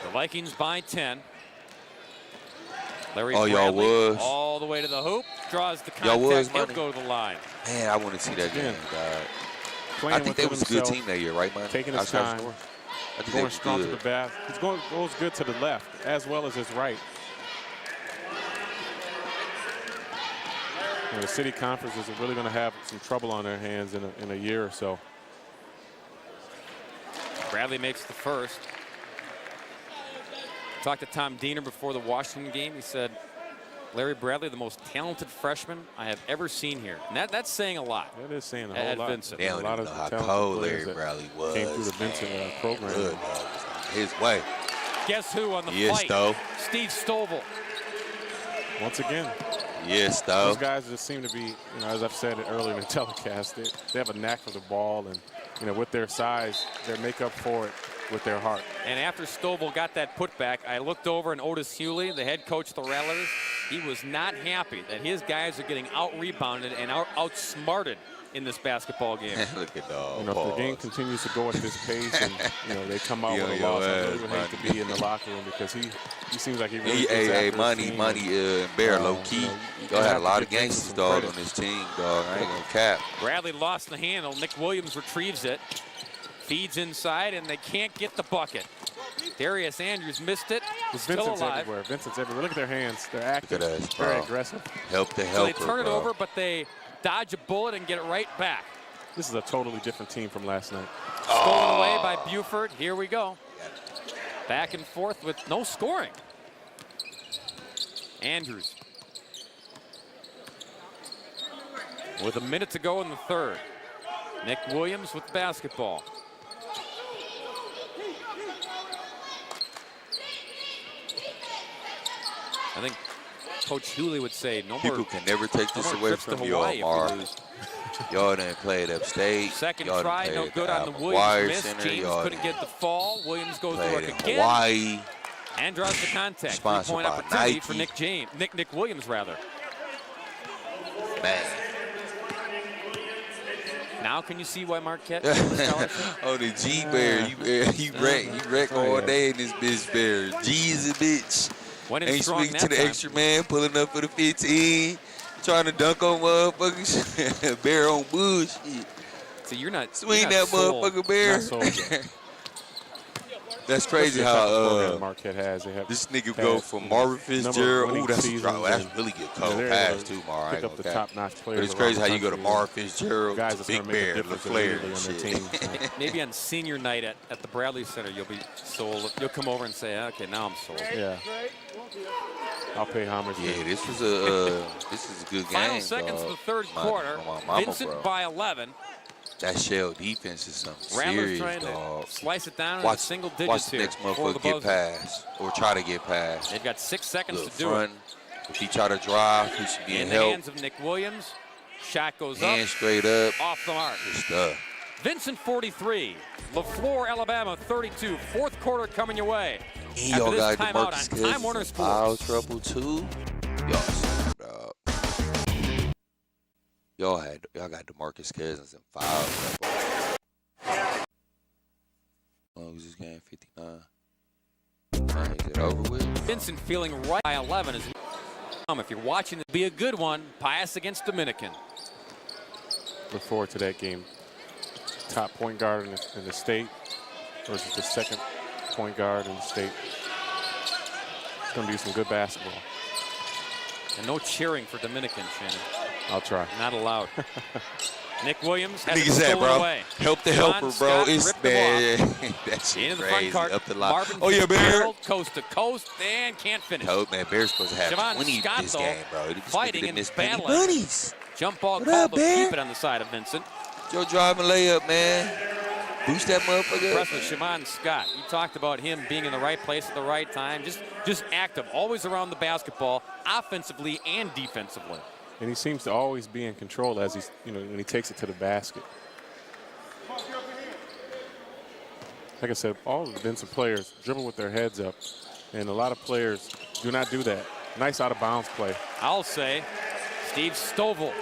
The Vikings by 10. Larry Oh, y'all Bradley was. all the way to the hoop. Draws the Y'all was, contact. He'll money. go to the line. Man, I want to see that game, Again, dog. Playing I think they within was a good himself, team that year, right, man? taking his Oshkosh time, North. I think they going was strong to the good. basket. He's goes good to the left as well as his right. The city conference is really going to have some trouble on their hands in a year or so. Bradley makes the first. Talked to Tom Diener before the Washington game. He said, Larry Bradley, the most talented freshman I have ever seen here. And that's saying a lot. That is saying a At whole lot. Vincent. They don't A lot even of know how talented cold players Larry that Bradley was. came through the Vincent program. Good, dog. His way. Guess who on the Yes, flight? though. Steve Stovall. Once again, Yes, though. those guys just seem to be, as I've said it earlier in the telecast, they have a knack for the ball, and with their size, they make up for it with their heart. And after Stovall got that putback, I looked over and Otis Hewley, the head coach of the Rattlers, he was not happy that his guys are getting out-rebounded and outsmarted in this basketball game. Look at dog. If the game continues to go at this pace and they come out Yo, with a yo, loss, I really ass, would hate to be in the locker room, because he seems like he really gets Hey, after Money, his team. and Bear, low key. you Y'all had have a to lot of give Vincent gangsters, some dog, credit. on this team, dog. I ain't gonna cap. Bradley lost the handle. Nick Williams retrieves it. Feeds inside, and they can't get the bucket. Darius Andrews missed it. Still Vincent's alive. everywhere. Vincent's everywhere. Look at their hands. They're active. Look at us, very bro. aggressive. Help the So helper, they turn it bro. over, but they dodge a bullet and get it right back. This is a totally different team from last night. Stolen away by Buford. Here we go. Back and forth with no scoring. Andrews. With a minute to go in the third. Nick Williams with the basketball. I think Coach Hewley would say, no People more, can never take no this more away trips to from you, Hawaii if we Omar. lose. Y'all done played upstate. Second Y'all done try, played no at good on the Allen Williams Wire miss. Center. James Y'all couldn't get the fall. Williams goes to played work in again. Hawaii. And draws the contact. Sponsored 3-point by opportunity for Nike. Nick Williams, rather. Man. Now can you see why Marquette won the scholarship? Oh, the G Bear. You wreck all day in this bitch, Bear. G's a bitch. Went in Ain't strong speaking that to the time. extra man, pulling up for the 15. Trying to dunk on motherfuckers. Bear on bullshit. So you're not Swing you're that not sold. motherfucker, Bear. Not sold. That's crazy That's the type of how program Marquette has. They have this nigga had, go from you know, Marvin number of Fitzgerald. Ooh, winning that's a seasons drop. That's and, really good you know, cold they're pass able to too, Mar. I pick ain't up the gonna cap. top-notch players. But it's around crazy the how you go to country, Marvin Fitzgerald, guys that's Big going to make a Bear, difference LeClaire, immediately on and their shit. team. So, Maybe on senior night at the Bradley Center, you'll be sold. You'll come over and say, okay, now I'm sold. yeah, I'll pay homage. Yeah, this was a good game. Final seconds of the third quarter. My mama, Vincent bro. by 11. That shell defense is something Rattlers serious, trying dog. to slice it down in Watch single watch digits the here. next before the motherfucker get buzzer. past or try to get past. They've got 6 seconds Look, to do front. If he try to drive, he should be it. in In the help. hands of Nick Williams. Shot goes Hand up, straight up. off the mark. Good stuff. Vincent 43, LaFleur, Alabama 32. Fourth quarter coming your way. And After y'all this got timeout DeMarcus on Time Warner Cousins in foul Sports. trouble too. Y'all suck, dog. Y'all got DeMarcus Cousins in foul trouble. How long was this game? 59. Is it over with? Vincent feeling right by 11 is if you're watching it be a good one. Pius against Dominican. Look forward to that game. Top point guard in the state versus the second point guard in the state. It's going to be some good basketball. And no cheering for Dominican, Shannon. I'll try. Not allowed. Nick Williams has it Niggas that, stolen bro. away. Help the John helper, bro. Scott It's ripped him off. bad. That shit Into the crazy. front court. Up the line. Marvin Oh, yeah, Bear. Fitzgerald, coast to coast, and can't finish. Told man, Bear's supposed to have Siobhan 20 Scott, this though, game, bro. This nigga fighting done and missed many battling. bunnies. Jump ball What called up, to Bear? keep it on the side of Vincent. Joe driving layup, man. Boost that motherfucker. Impressed with Siobhan Scott. You talked about him being in the right place at the right time. Just active, always around the basketball, offensively and defensively. And he seems to always be in control as he's, when he takes it to the basket. Like I said, all of the Vincent players dribble with their heads up, and a lot of players do not do that. Nice out of bounds play. I'll say Steve Stovall.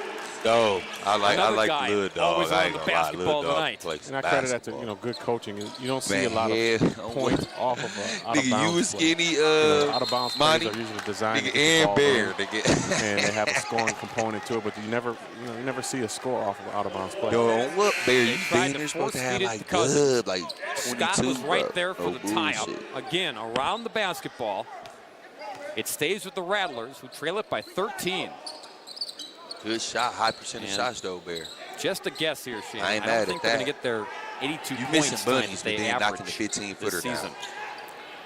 No, I Another like guy Lil Dog. always I on ain't the gonna lie, basketball Lil Dog tonight. plays some And I credit that basketball. to good coaching. You don't see Man, a lot yeah. of points off of out of Nigga, bounds you was play. skinny, Out of bounds plays Monty, are usually designed to nigga, get the and ball Bear, early, nigga. and they have a scoring component to it. But you never see a score off of out of bounds play. Yo, on what, Bear? You tried been to there supposed to have force-feed it like to Cousins. good, like 22, Scott was right bro. there for No the tie-up. bullshit. Again, around the basketball. It stays with the Rattlers, who trail it by 13. Good shot, high percentage And shots though, Bear. Just a guess here, Shane. I ain't don't mad at think they're going that. to get their 82 You points missing tonight bunnies, that but they then knocking the average 15-footer this down. season.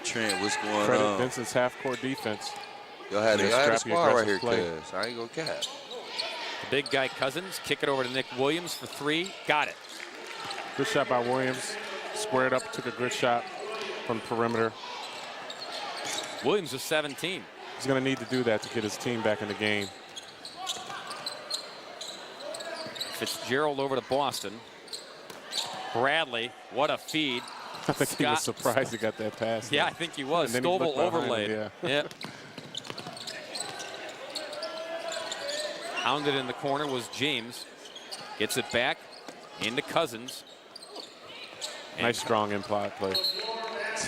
Trent, what's going Credit on? Vincent's half-court defense. Y'all had They a scrappy, squad right here, aggressive cuz. I ain't gonna cap. The big guy Cousins, kick it over to Nick Williams for 3. Got it. Good shot by Williams. Squared up, took a good shot from the perimeter. Williams was 17. He's going to need to do that to get his team back in the game. Fitzgerald over to Boston. Bradley, what a feed. I think he was Scott. surprised he got that pass. Yeah, I think he was. And then he Stovall looked behind him, overlaid. yeah. Yep. Hounded in the corner was James. Gets it back into Cousins. And Nice strong implied play.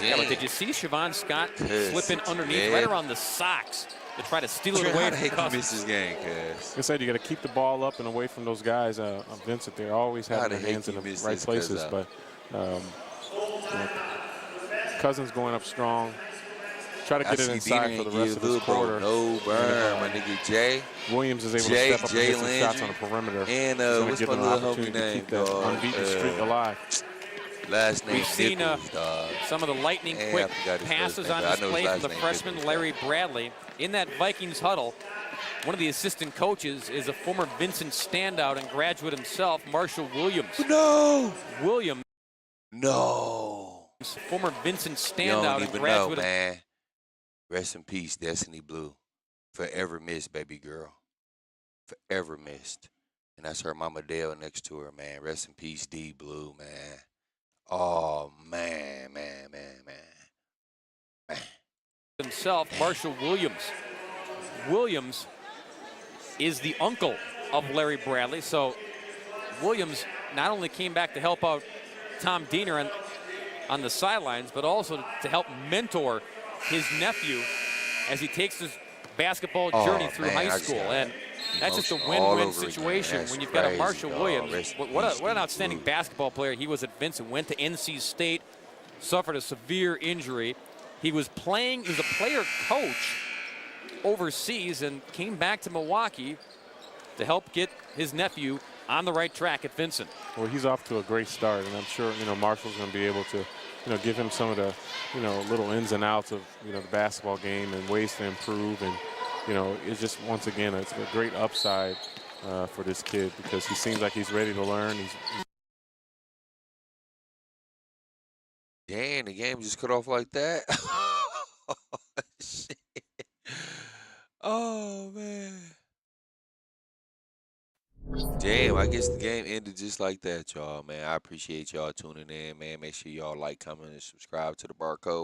Yeah, but did you see Siobhan Scott slip in underneath yeah. right around the socks to try to steal it Trent, away how the from heck you Cousins? miss this game, cuz? Like I said, you got to keep the ball up and away from those guys. Vincent, they're always How having the their heck hands in you the miss right this, places. cuz, But Cousins going up strong. Try to I get it see inside Dina for the and rest give of this Lil Bro quarter. no burn, my nigga Jay. Williams is able Jay- to step up Jay and get some shots on Landry. the perimeter. And, He's gonna what's give my them an little homie opportunity to name, keep that dog? unbeaten streak alive. Last name We've seen Nichols, dog. some of the lightning Yeah, quick I forgot his passes first name, on but I know his display from last the name, freshman Nichols. Larry Bradley. In that Vikings huddle, one of the assistant coaches is a former Vincent standout and graduate himself, Marshall Williams. No, Williams, no. former Vincent You don't standout and even know, graduate. man. Rest in peace, Destiny Blue. Forever missed, baby girl. Forever missed. And that's her mama Dale next to her, man. Rest in peace, D Blue, man. Oh, man. Himself, Marshall Williams. Williams is the uncle of Larry Bradley, so Williams not only came back to help out Tom Diener on the sidelines, but also to help mentor his nephew as he takes his basketball journey through high school. And that's just a win-win situation when you've got a Marshall Williams. What an outstanding basketball player he was at Vincent. Went to NC State, suffered a severe injury. He was a player coach overseas and came back to Milwaukee to help get his nephew on the right track at Vincent. Well, he's off to a great start, and I'm sure, Marshall's going to be able to, give him some of the, little ins and outs of, the basketball game and ways to improve. And, it's just, once again, it's a great upside for this kid because he seems like he's ready to learn. Damn, the game just cut off like that. Shit. Oh, man. Damn, I guess the game ended just like that, y'all, man. I appreciate y'all tuning in, man. Make sure y'all like, comment, and subscribe to the Barcode